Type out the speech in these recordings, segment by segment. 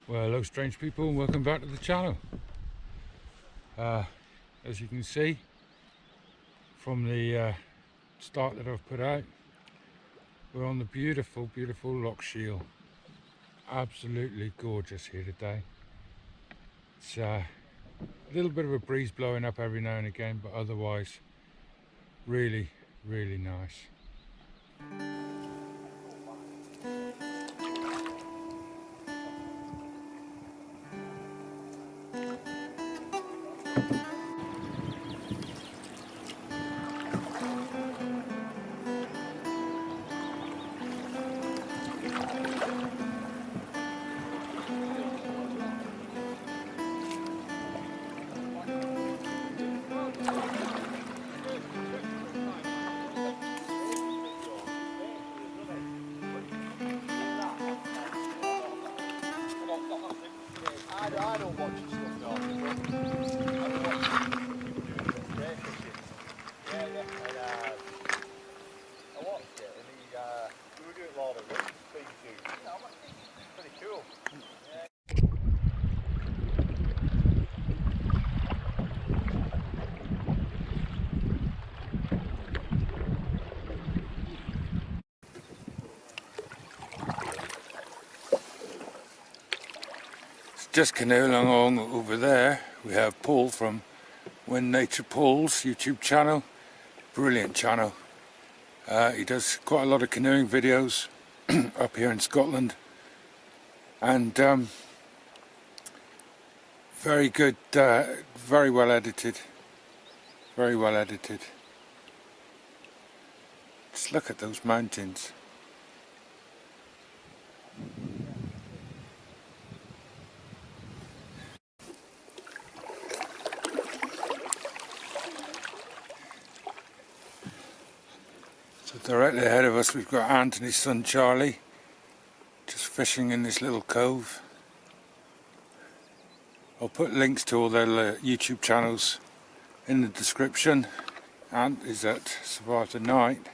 Well, hello strange people, and welcome back to the channel. As you can see from the start that I've put out, we're on the beautiful Loch Shiel. Absolutely gorgeous here today. It's a little bit of a breeze blowing up every now and again, but otherwise really nice. I don't watch your stuff, no. I watched it, and we were doing a lot of it. Pretty cool. Just canoeing along over there. We have Paul from When Nature Pulls YouTube channel. Brilliant channel. He does quite a lot of canoeing videos up here in Scotland, and very good, very well edited. Just look at those mountains. So directly ahead of us we've got Anthony's son Charlie, just fishing in this little cove. I'll put links to all their YouTube channels in the description. Ant is at Survive the Night.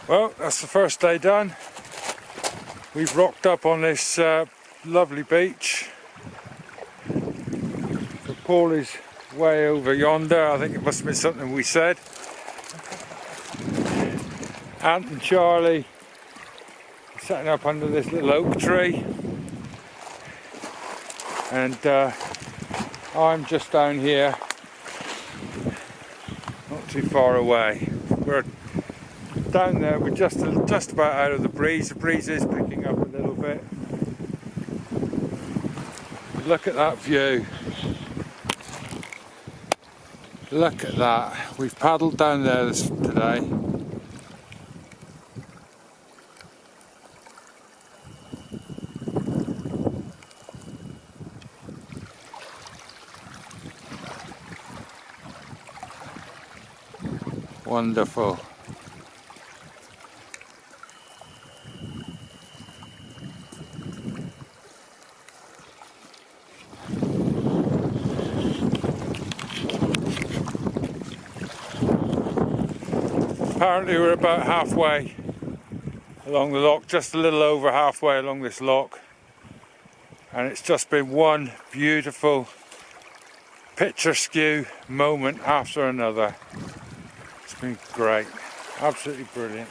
Well, that's the first day done. We've rocked up on this lovely beach. So Paul is way over yonder. I think it must have been something we said. Ant and Charlie are sitting up under this little oak tree. And I'm just down here, not too far away. We're down there, we're just about out of the breeze. The breeze is picking up a little bit. Look at that view. Look at that. We've paddled down there today. Wonderful. Apparently we're about halfway along the loch, just a little over halfway along this loch, and it's just been one beautiful picturesque moment after another. It's been great, absolutely brilliant.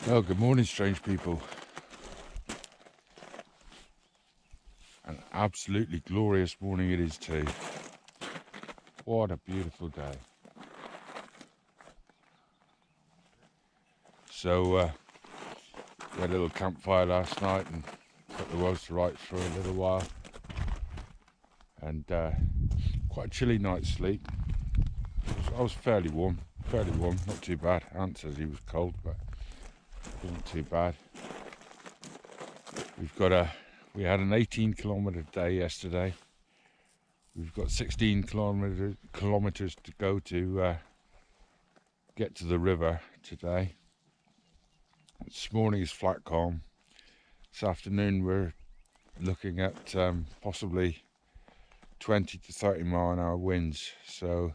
Oh, good morning, strange people. An absolutely glorious morning it is too. What a beautiful day. So we had a little campfire last night and put the roads to rights for a little while, and quite a chilly night's sleep. I was fairly warm, not too bad. Ant says he was cold, but it wasn't too bad. We had an 18-kilometre day yesterday. We've got 16 kilometres to go to get to the river today. This morning is flat calm. This afternoon we're looking at possibly 20 to 30 mile an hour winds. So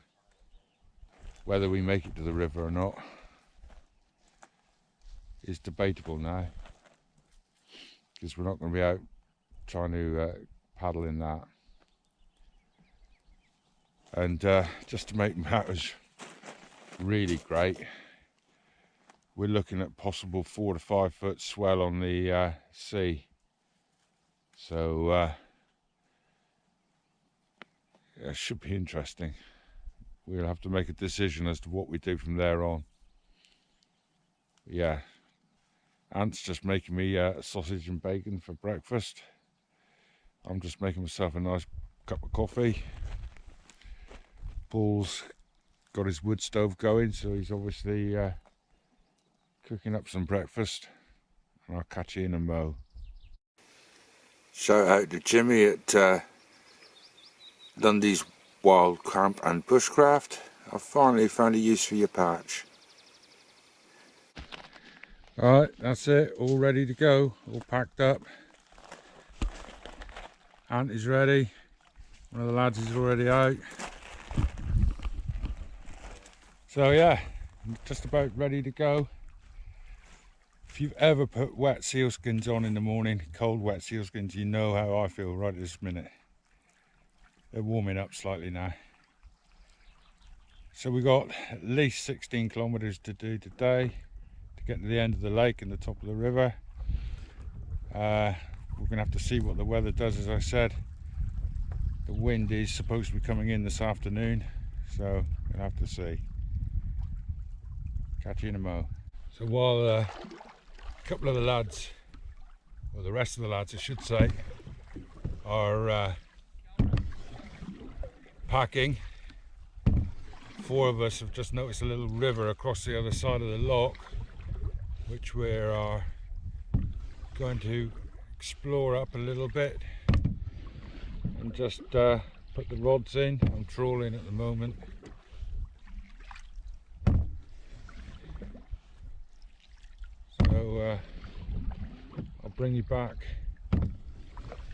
whether we make it to the river or not is debatable now, because we're not going to be out trying to paddle in that. And just to make matters really great, we're looking at possible 4 to 5 foot swell on the sea. So it should be interesting. We'll have to make a decision as to what we do from there on. Yeah, Ant's just making me sausage and bacon for breakfast. I'm just making myself a nice cup of coffee. Paul's got his wood stove going, so he's obviously cooking up some breakfast, and I'll catch you in a mo. Shout out to Jimmy at Dundee's Wild Camp and Bushcraft. I've finally found a use for your patch. Alright, that's it, all ready to go, all packed up. Ant is ready, one of the lads is already out. So yeah, just about ready to go. If you've ever put wet sealskins on in the morning, cold wet sealskins, you know how I feel right at this minute. They're warming up slightly now. So we got at least 16 kilometres to do today to get to the end of the lake and the top of the river. We're going to have to see what the weather does. As I said, the wind is supposed to be coming in this afternoon, so we'll have to see. Catch you in a mo. So while a couple of the lads, or the rest of the lads I should say, are packing, 4 of us have just noticed a little river across the other side of the loch, which we are going to explore up a little bit and just put the rods in. I'm trawling at the moment. So I'll bring you back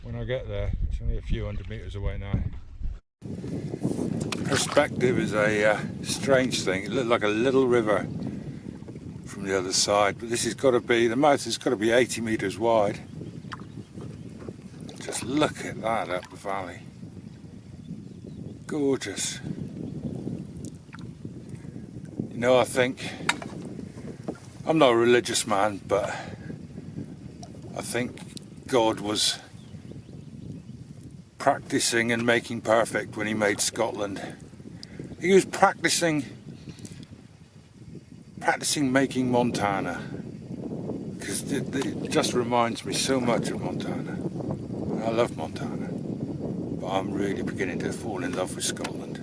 when I get there. It's only a few hundred metres away now. Perspective is a strange thing. It looked like a little river from the other side, but this has got to be, the mouth has got to be 80 metres wide. Just look at that up the valley. Gorgeous. No, I think, I'm not a religious man, but I think God was practicing and making perfect when he made Scotland. He was practicing making Montana, because it just reminds me so much of Montana. I love Montana, but I'm really beginning to fall in love with Scotland.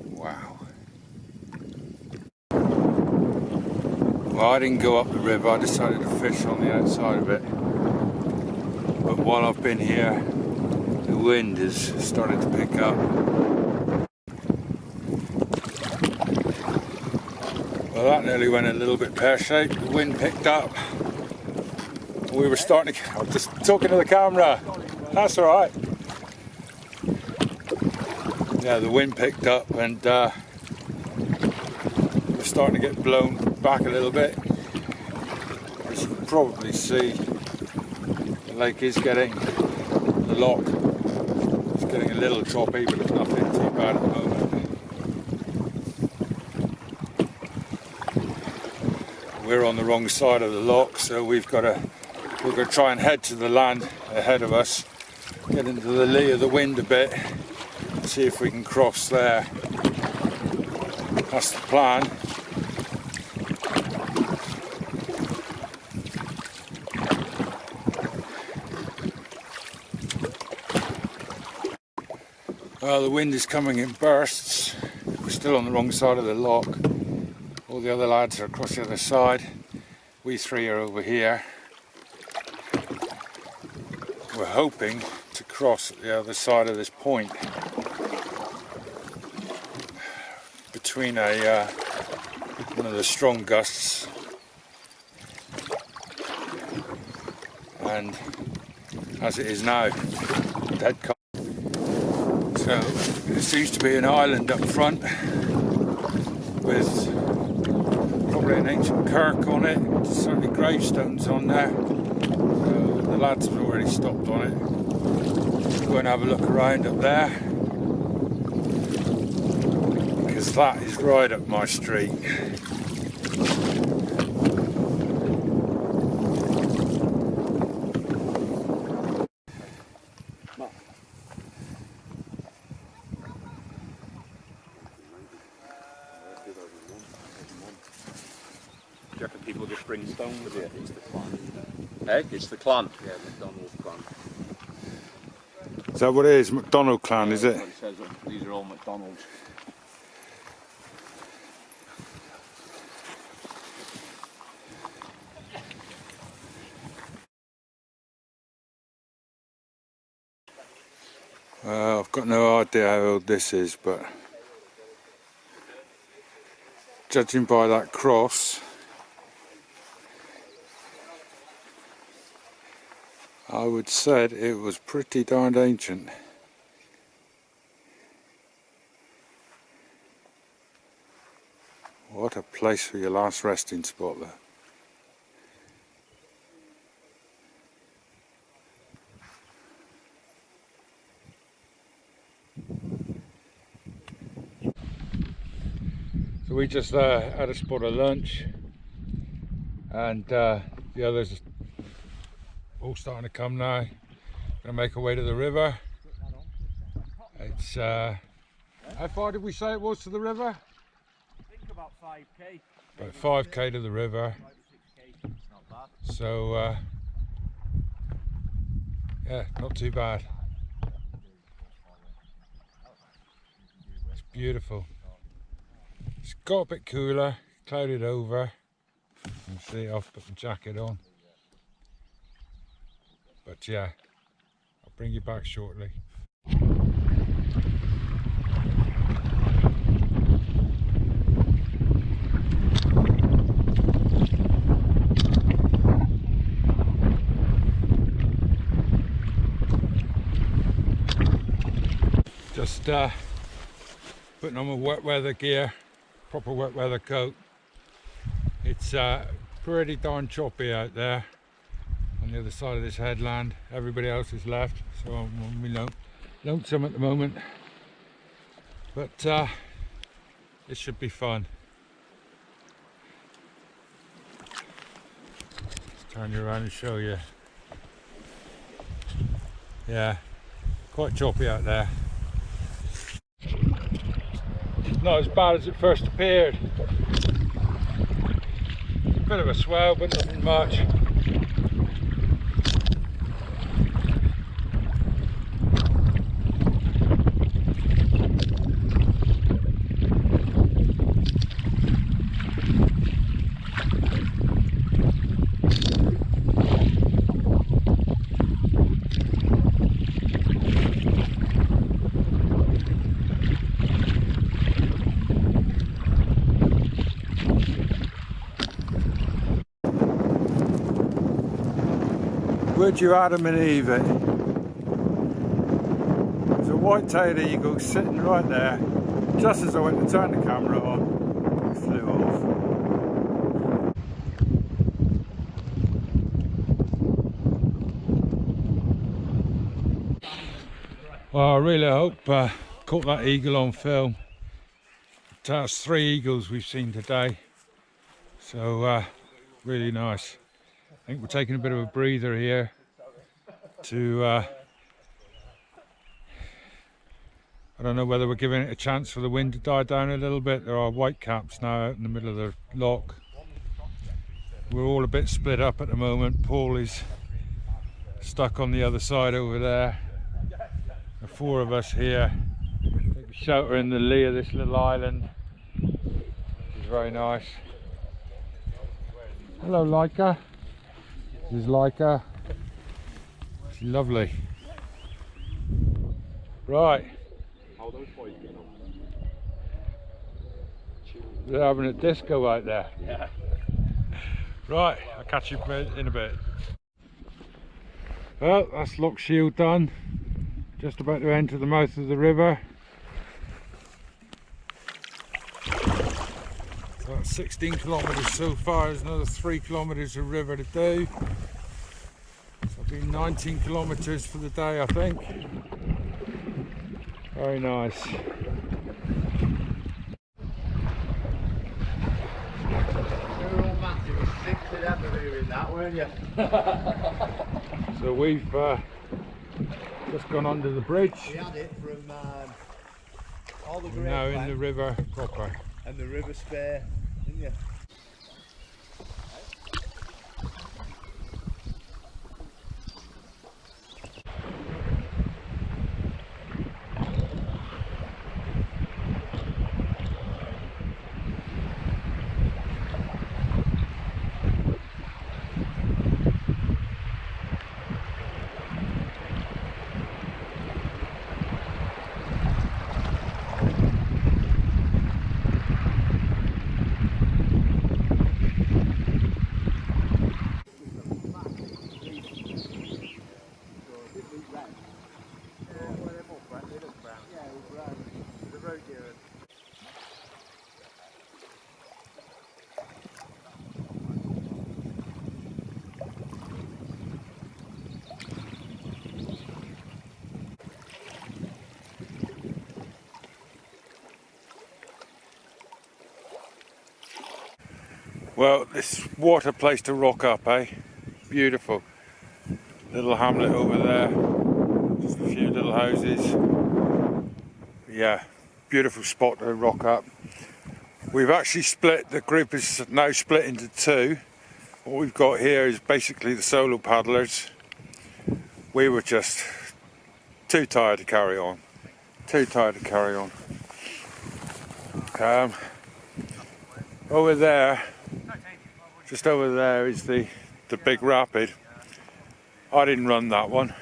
Wow. Well, I didn't go up the river, I decided to fish on the outside of it. But while I've been here, the wind has started to pick up. Well, that nearly went a little bit pear-shaped. The wind picked up. We were starting to... I was just talking to the camera. That's alright. Yeah, the wind picked up and we're starting to get blown back a little bit. As you can probably see, the lake is getting... the loch is getting a little choppy, but it's nothing too bad at the moment. We're on the wrong side of the loch, so we're going to try and head to the land ahead of us, get into the lee of the wind a bit, see if we can cross there. That's the plan. Well, the wind is coming in bursts. We're still on the wrong side of the loch. All the other lads are across the other side. We three are over here. We're hoping to cross at the other side of this point between one of the strong gusts and, as it is now, dead calm. So there seems to be an island up front with probably an ancient kirk on it, certainly gravestones on there. So the lads have already stopped on it. We'll go and have a look around up there, because that is right up my street. Do you reckon people just bring stone with it? It's the clan. Eh? It's the clan? Yeah, McDonald's clan. Is that what it is? McDonald clan, is it? It says these are all McDonald's. I've got no idea how old this is, but judging by that cross, I would say it was pretty darned ancient. What a place for your last resting spot there. So we just had a spot of lunch, and the others all starting to come now. Gonna make our way to the river. It's how far did we say it was to the river? I think about 5k. About 5k to the river. 5 to 6k. It's not bad. So yeah, not too bad. It's beautiful. It's got a bit cooler, clouded over. You can see I've put the jacket on. But yeah, I'll bring you back shortly. Just putting on my wet weather gear, proper wet weather coat. It's pretty darn choppy out there. on the other side of this headland. Everybody else is left, so I'm on my lonesome at the moment. But it should be fun. Let's turn you around and show you. Yeah, quite choppy out there. Not as bad as it first appeared. Bit of a swell, but nothing much. Would you Adam and Eve it? There's a white-tailed eagle sitting right there. Just as I went to turn the camera on, it flew off. Well, I really hope caught that eagle on film. That's 3 eagles we've seen today, so really nice. I think we're taking a bit of a breather here to I don't know whether we're giving it a chance for the wind to die down a little bit. There are white caps now out in the middle of the loch. We're all a bit split up at the moment. Paul is stuck on the other side over there. The 4 of us here take shelter in the lee of this little island, which is very nice. Hello Leica. This is Leica. She's lovely. Right. They're having a disco out there. Yeah. Right, I'll catch you in a bit. Well, that's Loch Shiel done. Just about to enter the mouth of the river. So that's 16 kilometres so far. There's another 3 kilometres of river to do. So it'll be 19 kilometres for the day, I think. Very nice. So we've just gone under the bridge. We had it from all the We're now in the river proper. And the river spare, didn't you? Well, this what a place to rock up, eh? Beautiful. Little hamlet over there. Just a few little houses. Yeah, beautiful spot to rock up. We've actually split, the group is now split into 2. What we've got here is basically the solo paddlers. We were just too tired to carry on. Too tired to carry on. Over there, just over there is the big rapid. I didn't run that one.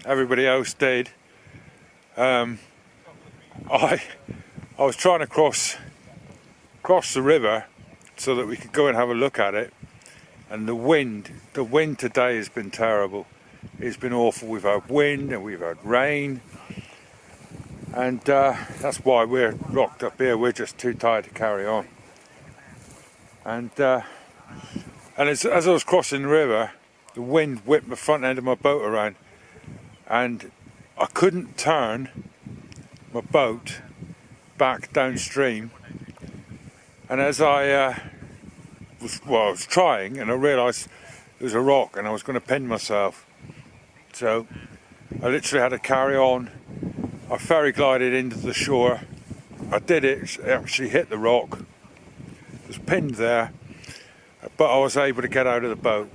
Everybody else did. I was trying to cross the river so that we could go and have a look at it. And the wind today has been terrible. It's been awful. We've had wind and we've had rain. And that's why we're rocked up here. We're just too tired to carry on. And as I was crossing the river, the wind whipped the front end of my boat around, and I couldn't turn my boat back downstream. And as I was trying, and I realised there was a rock and I was going to pin myself, so I literally had to carry on. I ferry glided into the shore. I did it, actually hit the rock, was pinned there, but I was able to get out of the boat,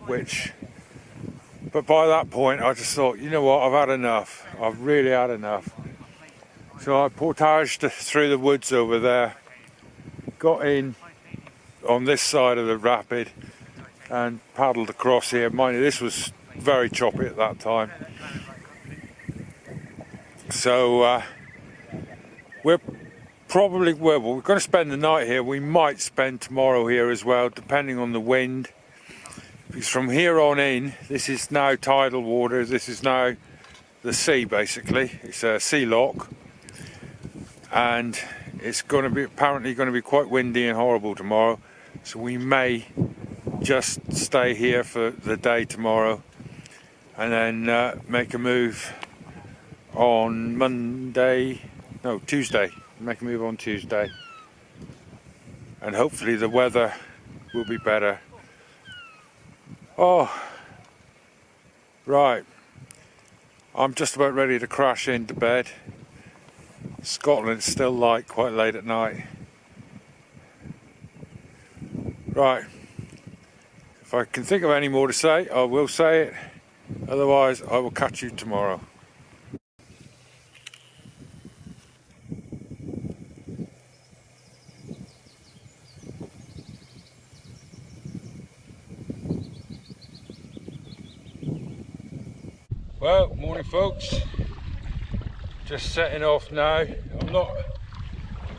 but by that point I just thought, you know what, I've had enough. I've really had enough. So I portaged through the woods over there, got in on this side of the rapid and paddled across here. Mind you, this was very choppy at that time. So we're going to spend the night here. We might spend tomorrow here as well, depending on the wind. Because from here on in, this is now tidal water. This is now the sea, basically. It's a sea loch, and it's apparently going to be quite windy and horrible tomorrow. So we may just stay here for the day tomorrow, and then make a move on Tuesday. Make a move on Tuesday, and hopefully the weather will be better. Oh, right. I'm just about ready to crash into bed. Scotland's still light quite late at night. Right. If I can think of any more to say, I will say it. Otherwise, I will catch you tomorrow. Well, morning folks. Just setting off now.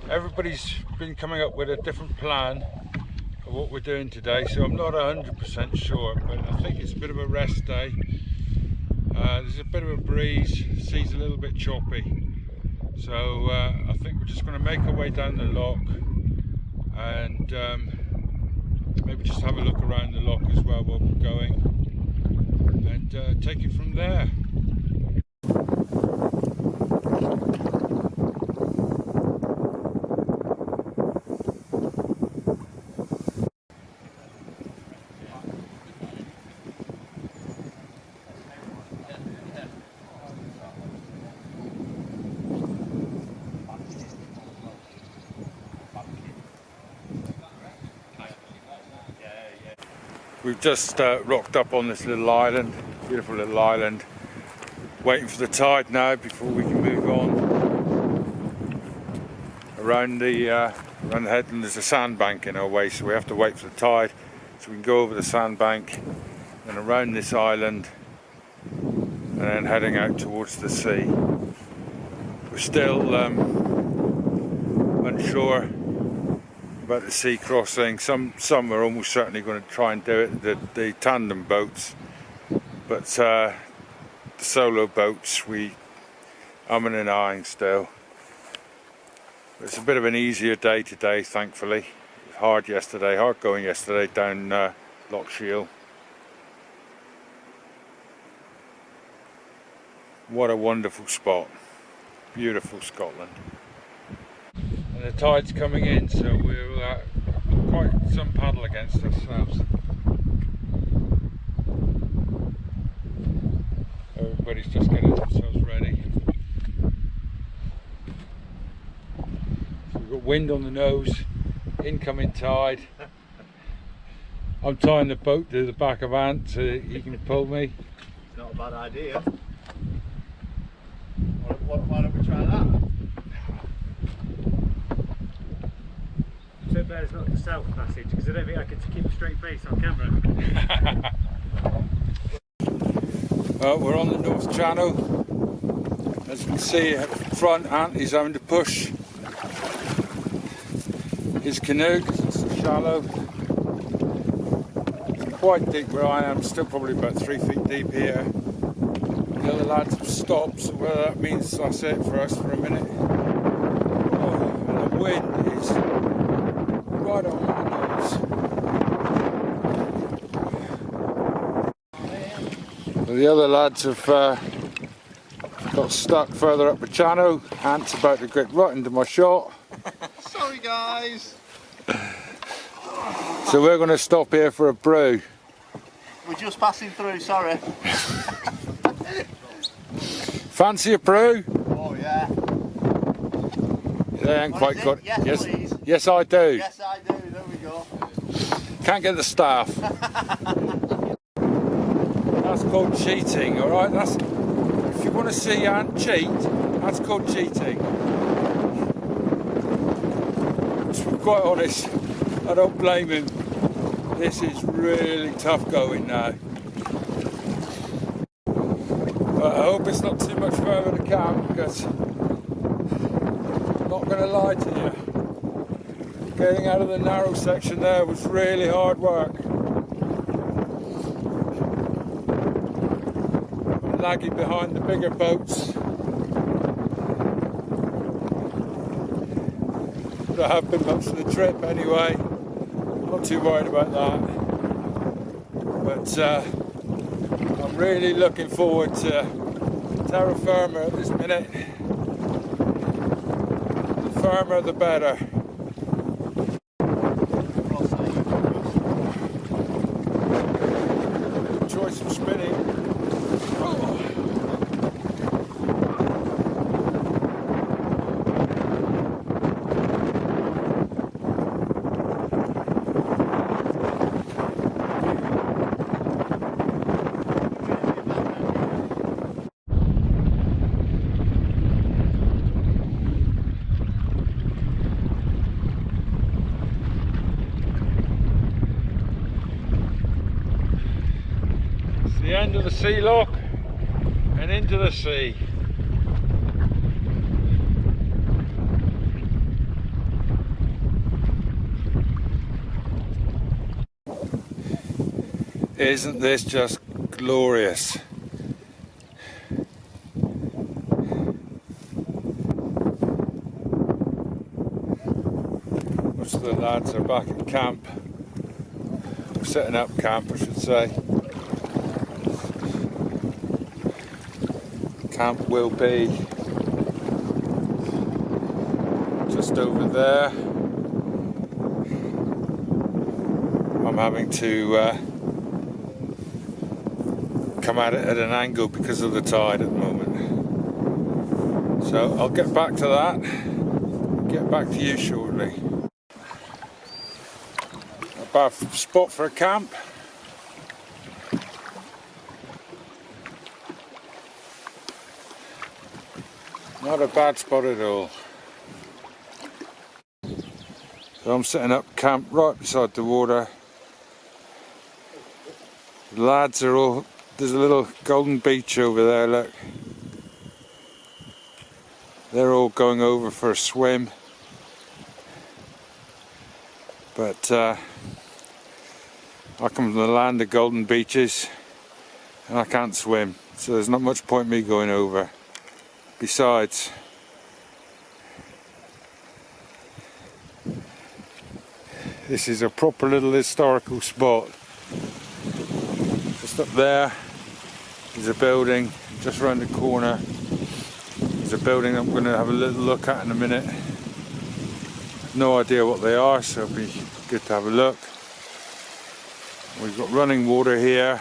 Everybody's been coming up with a different plan of what we're doing today, so I'm not 100% sure, but I think it's a bit of a rest day. There's a bit of a breeze, sea's a little bit choppy, so I think we're just going to make our way down the loch and maybe just have a look around the loch as well while we're going, and take it from there. We've just rocked up on this little island, beautiful little island, waiting for the tide now before we can move on. Around the headland there's a sandbank in our way, so we have to wait for the tide so we can go over the sandbank and around this island and then heading out towards the sea. We're still unsure about the sea crossing. Some are almost certainly going to try and do it, the tandem boats, but the solo boats we umming and ahhing still. It's a bit of an easier day today, thankfully. It was hard going yesterday down Loch Shiel. What a wonderful spot, beautiful Scotland. And the tide's coming in, so we'll quite some paddle against ourselves. Everybody's just getting themselves ready. So we've got wind on the nose, incoming tide. I'm tying the boat to the back of Ant so he can pull me. It's not a bad idea. Why don't we try that? So bad it's not the south passage, because I don't think I could keep a straight face on camera. We're on the North Channel. As you can see at the front, Ant is having to push his canoe because it's so shallow. It's quite deep where I am, still probably about 3 feet deep here. The other lads have stopped, so whether that means that's it for us for a minute. Oh, and the wind is right on the nose. The other lads have got stuck further up the channel. Ant's about to get right into my shot. Sorry guys. So we're going to stop here for a brew. We're just passing through, sorry. Fancy a brew? Oh yeah. They ain't What quite is it? got. Yes, please. Yes, I do. Yes I do, there we go. Can't get the staff. That's called cheating, alright? That's, if you want to see Ant cheat, that's called cheating. To be quite honest, I don't blame him. This is really tough going now. But I hope it's not too much further to camp, because I'm not going to lie to you. Getting out of the narrow section there was really hard work. I'm lagging behind the bigger boats. But I have been most of the trip anyway. Not too worried about that. But I'm really looking forward to terra firma at this minute. The firmer the better. Choice of spinning. Oh. The end of the sea lock and into the sea. Isn't this just glorious? Most of the lads are back at camp, setting up camp I should say. Camp will be just over there. I'm having to come at it at an angle because of the tide at the moment. So I'll get back to that, get back to you shortly. A bad spot for a camp. Not a bad spot at all. So I'm setting up camp right beside the water. The lads are all, there's a little golden beach over there, look. They're all going over for a swim. But I come from the land of golden beaches and I can't swim, so there's not much point me going over. Besides, this is a proper little historical spot. Just up there is a building, just around the corner. There's a building I'm going to have a little look at in a minute. No idea what they are, so it'll be good to have a look. We've got running water here.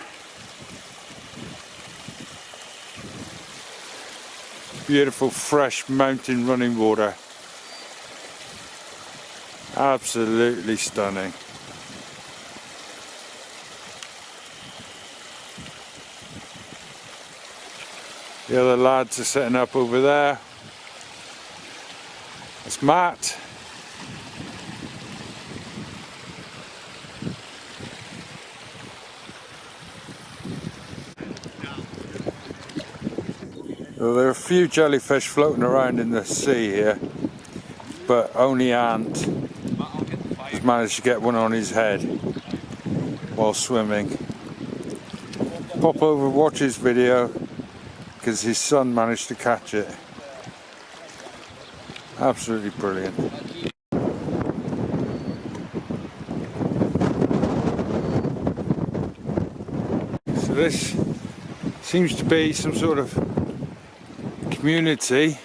Beautiful fresh mountain running water. Absolutely stunning. The other lads are setting up over there. That's Matt. Well, there are a few jellyfish floating around in the sea here, but only Ant has managed to get one on his head while swimming. Pop over, watch his video, because his son managed to catch it. Absolutely brilliant. So this Seems to be some sort of community.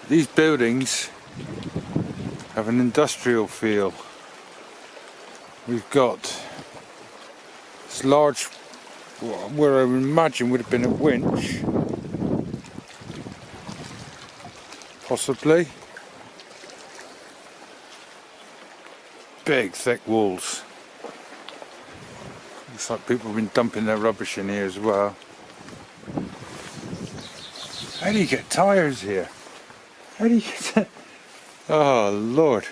These buildings have an industrial feel. We've got this large, where I would imagine would have been a winch, possibly. Big, thick walls. Looks like people have been dumping their rubbish in here as well. How do you get tyres here? How do you get that? Oh Lord.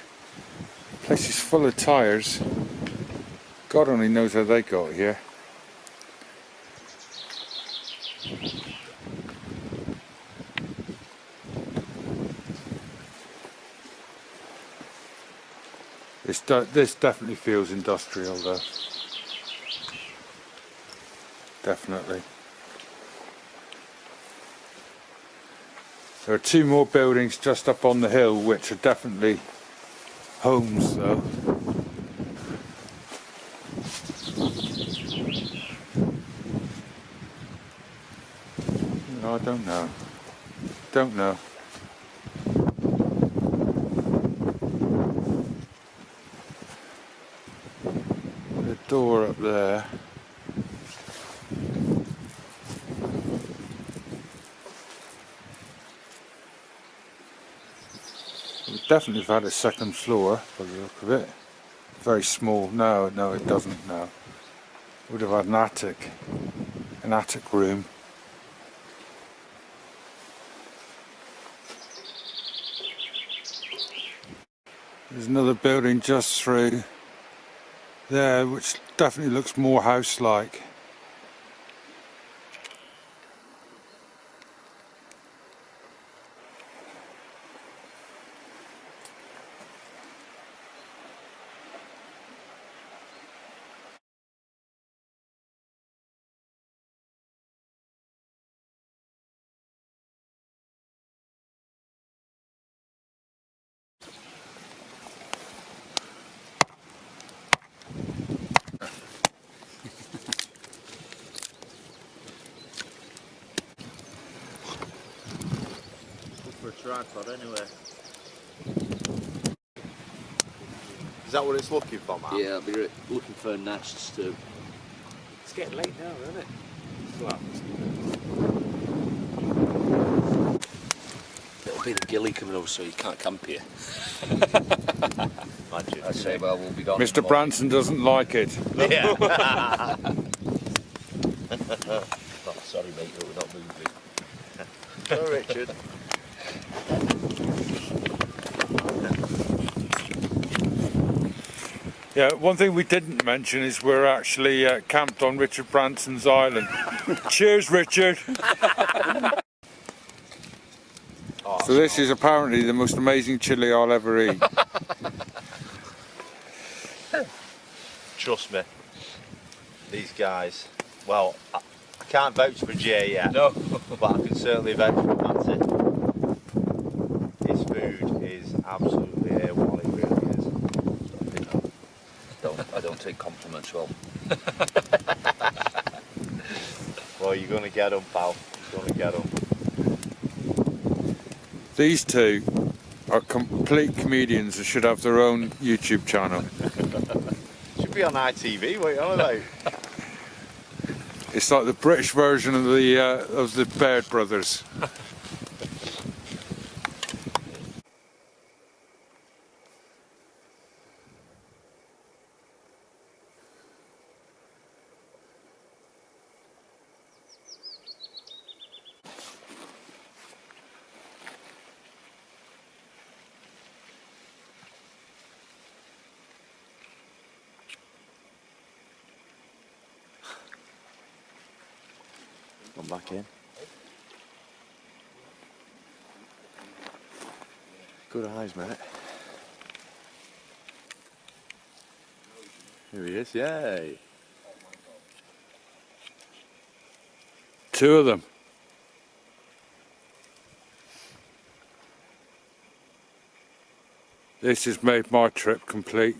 The place is full of tyres. God only knows how they got here. This definitely feels industrial though. Definitely. There are two more buildings just up on the hill which are definitely homes though. No, I don't know. Don't know. The door up there. We definitely have had a second floor by the look of it. Very small. No, it doesn't. No. Would have had an attic room. There's another building just through there, which definitely looks more house-like. For a tripod anyway. Is that what it's looking for, Matt? Yeah, I'll be looking for nests too. It's getting late now, isn't it? Well, It'll be the gilly coming over, so you can't camp here. Imagine. I say, well, we'll be gone. Mr. Branson doesn't like it. Yeah. Oh, sorry, mate, but we're not moving. Oh, Richard. Yeah, one thing we didn't mention is we're actually camped on Richard Branson's island. Cheers, Richard. Oh, So this is apparently the most amazing chili I'll ever eat. trust me, these guys. Well, I can't vouch for Jay yet. No. But I can certainly vouch for Matty. His food is absolutely A1, it really is. I don't take compliments well. Well, you're going to get them, pal. You're going to get them. These two are complete comedians that should have their own YouTube channel. Should be on ITV, what are you on about? It's like the British version of the Baird brothers. Come back in. Good eyes, mate. Here he is, yay. Two of them. This has made my trip complete.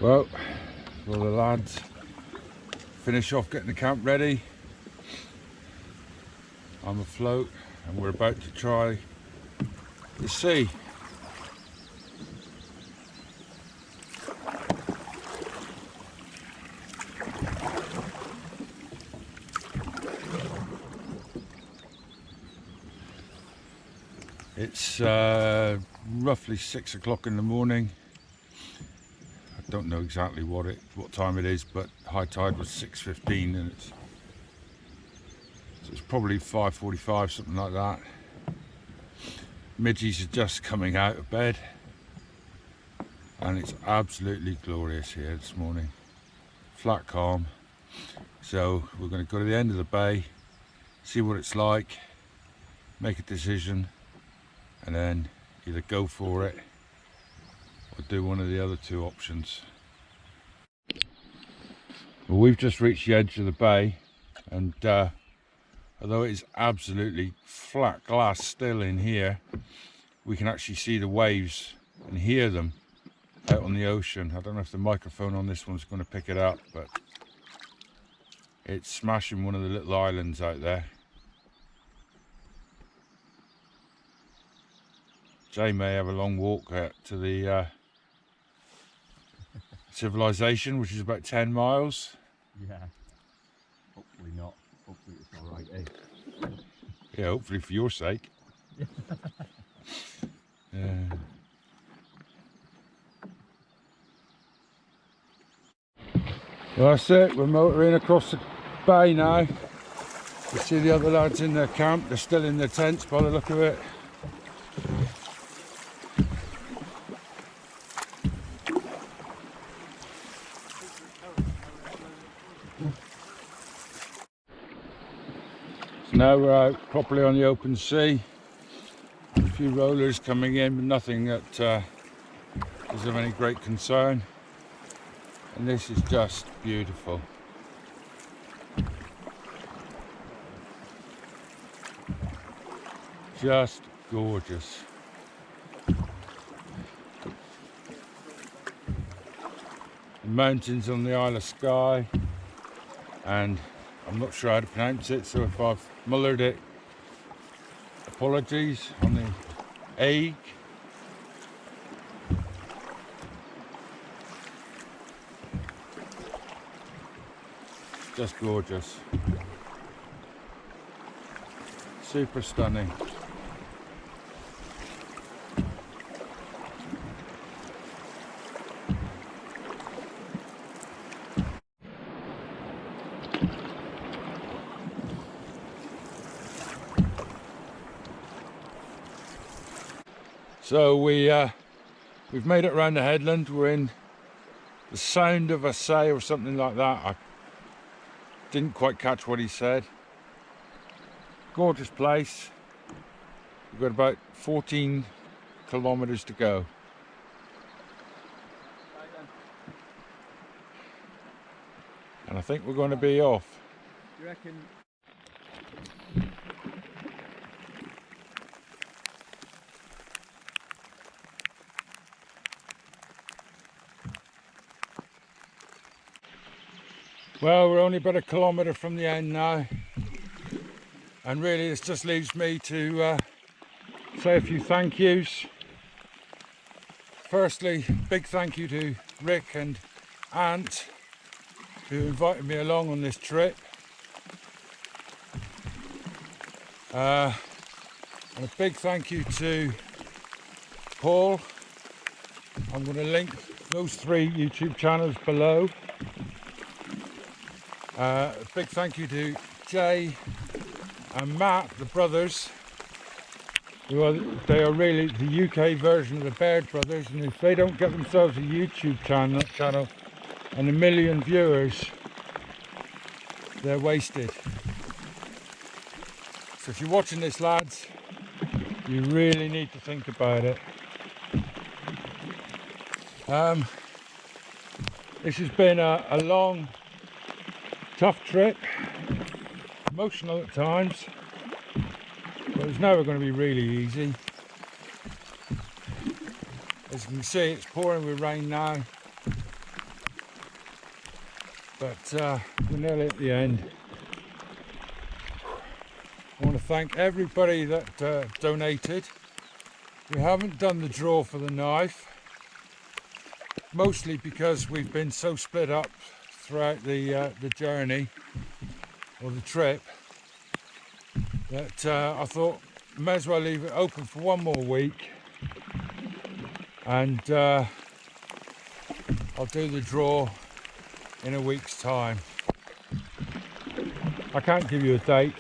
Well, the lads finish off getting the camp ready. I'm afloat and we're about to try the sea. It's roughly 6 o'clock in the morning. I don't know exactly what time it is, but high tide was 6:15 and it's probably 5:45, something like that. Midgies are just coming out of bed and it's absolutely glorious here this morning. Flat calm. So we're going to go to the end of the bay, see what it's like, make a decision, and then either go for it or do one of the other two options. Well, we've just reached the edge of the bay, and although it is absolutely flat glass still in here, we can actually see the waves and hear them out on the ocean. I don't know if the microphone on this one's going to pick it up, but it's smashing one of the little islands out there. Jay may have a long walk to the civilization, which is about 10 miles. Yeah. Hopefully not. Hopefully it's alright, eh? Yeah, hopefully for your sake. Yeah. Well, that's it. We're motoring across the bay now. You see the other lads in their camp. They're still in their tents by the look of it. So now we're out properly on the open sea. A few rollers coming in, but nothing that is of any great concern. And this is just beautiful. Just gorgeous. The mountains on the Isle of Skye, and I'm not sure how to pronounce it, so if I've mullered it, apologies. On the egg. Just gorgeous. Super stunning. So we've made it around the headland. We're in the Sound of a Say or something like that. I didn't quite catch what he said. Gorgeous place. We've got about 14 kilometers to go. And I think we're going to be off. You reckon? Well, we're only about a kilometre from the end now, and really this just leaves me to say a few thank yous. Firstly, big thank you to Rick and Ant, who invited me along on this trip. And a big thank you to Paul. I'm going to link those 3 YouTube channels below. A big thank you to Jay and Matt, the brothers. They are really the UK version of the Baird brothers, and if they don't get themselves a YouTube channel and 1 million viewers, they're wasted. So if you're watching this, lads, you really need to think about it. This has been a long, tough trip, emotional at times, but it's never going to be really easy. As you can see, it's pouring with rain now, but we're nearly at the end. I want to thank everybody that donated. We haven't done the draw for the knife, mostly because we've been so split up throughout the journey or the trip that I thought may as well leave it open for 1 more week, and I'll do the draw in a week's time. I can't give you a date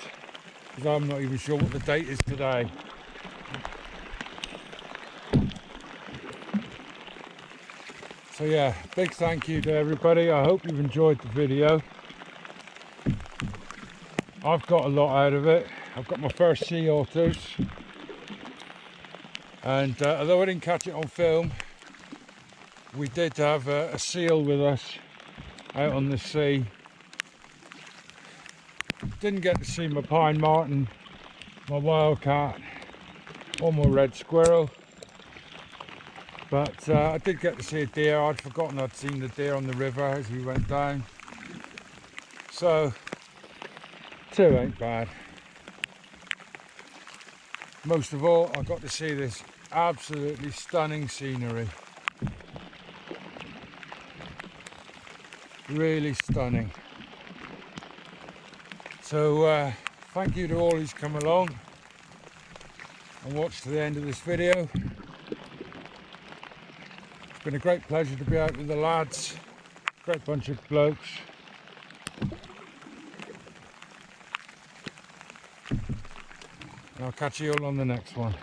because I'm not even sure what the date is today. So yeah, big thank you to everybody. I hope you've enjoyed the video. I've got a lot out of it. I've got my first sea otters, and although I didn't catch it on film, we did have a seal with us out on the sea. Didn't get to see my pine marten, my wildcat, or my red squirrel, but I did get to see a deer. I'd forgotten I'd seen the deer on the river as we went down, so 2 ain't bad. Most of all, I got to see this absolutely stunning scenery. Really stunning. So thank you to all who's come along and watched to the end of this video. It's been a great pleasure to be out with the lads. Great bunch of blokes. And I'll catch you all on the next one.